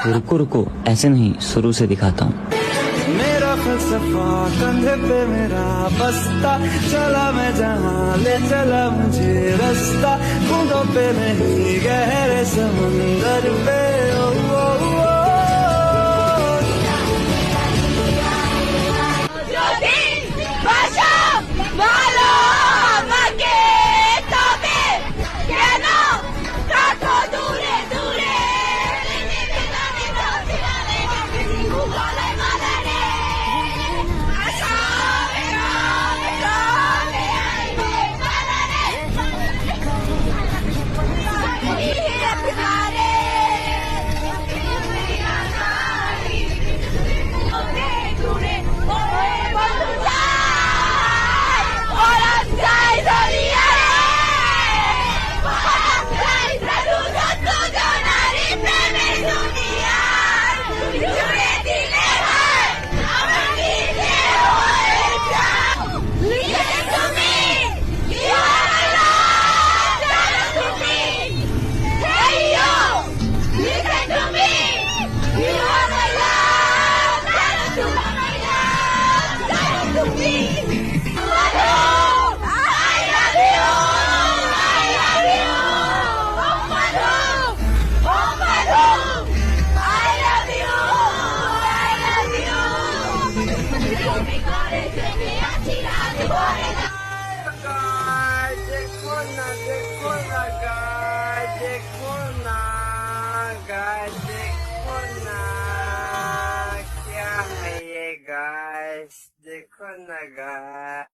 रुको रुको, ऐसे नहीं, शुरू से दिखाता हूँ। मेरा फलसफा कंधे पे मेरा बस्ता, चला मैं जहाँ ले चला मुझे रास्ता, बूंदों पे नहीं गहरे समंदर पे। ओ, ओ, ओ, क्या है ये गाइस, देखो ना गाइस।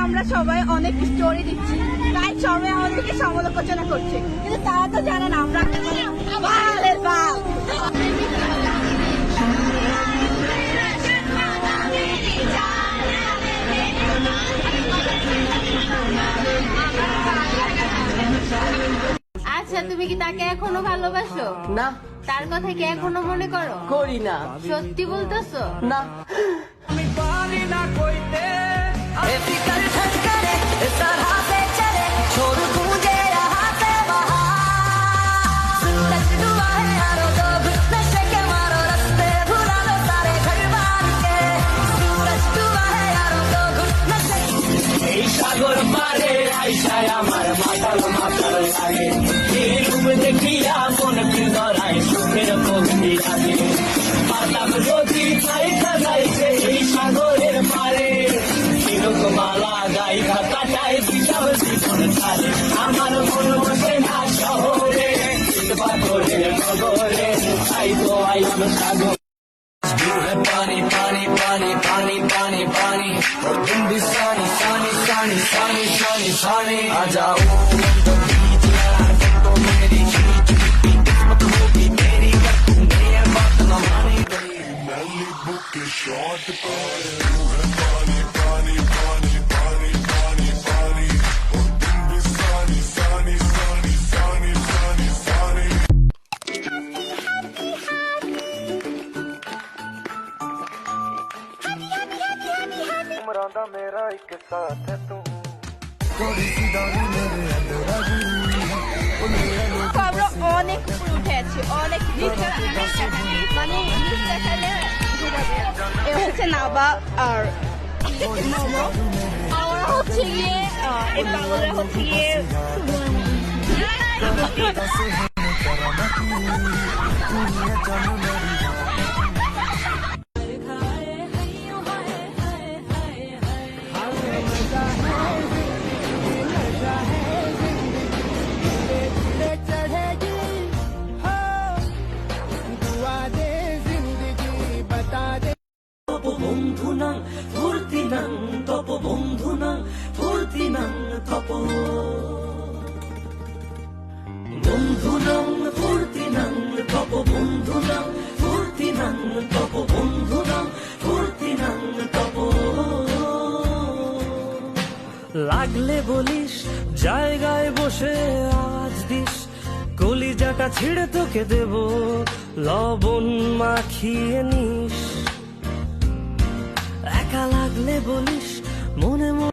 আমরা সবাই অনেক স্টোরি দিচ্ছি, তাই সবাই আমাদেরকে সমালোচনা করছে, কিন্তু তারা তো জানে না আমরা বালের বাল। আচ্ছা, তুমি কি তাকে এখনো ভালোবাসো? না। তার কথা কি এখনো মনে করো? করি না। সত্যি বলতেছো? না। আমি পারি না কইতে সাগর পারে আইসায় আমার মাতাল মাতাল লাগে, এই রূপ দেখিয়া মন ধরায় সুখের কবি লাগে, পাতাম যদি খাইখা যাইছে এই সাগরের পারে, তিলক মালা গাইখা কাটায় বিশাল জীবন ছাড়ে, আমার মন বসে না শহরে পাথরের নগরে, তাই তো আইলাম সাগর। पानी पानी पानी पानी पानी पानी और तुम भी सानी सानी सानी सानी सानी सानी आ जाओ तो मेरी किस्मत होगी मेरी, मेरी बात न मानी गई बुक के शॉट पानी पानी पानी पानी पानी पानी और तुम भी सानी सानी सानी सानी सानी सानी। उमरां मेरा एक साथ है तू, थोड़ी सी दानी मेरे अंदर আমরা অনেক উপরে উঠে আছি, অনেক মানে দেখালে এ হচ্ছে নাবা আর মোমো, আমরা হচ্ছে গিয়ে এই পাগলরা হচ্ছে গিয়ে বন্ধু নাং ফুর্তি নাং তপ, বন্ধু নাং ফুর্তি নাং তপ, বন্ধু নাং ফুর্তি নাং তপ, বন্ধু নাং ফুর্তি নাং তপ, বন্ধু নাং ফুর্তি নাং তপ। লাগলে বলিস জায়গায় বসে আওয়াজ দিস, কলিজাটা ছিঁড়ে তোকে দেব লবণ মাখিয়ে নিস, লাগলে বলিস মনে মনে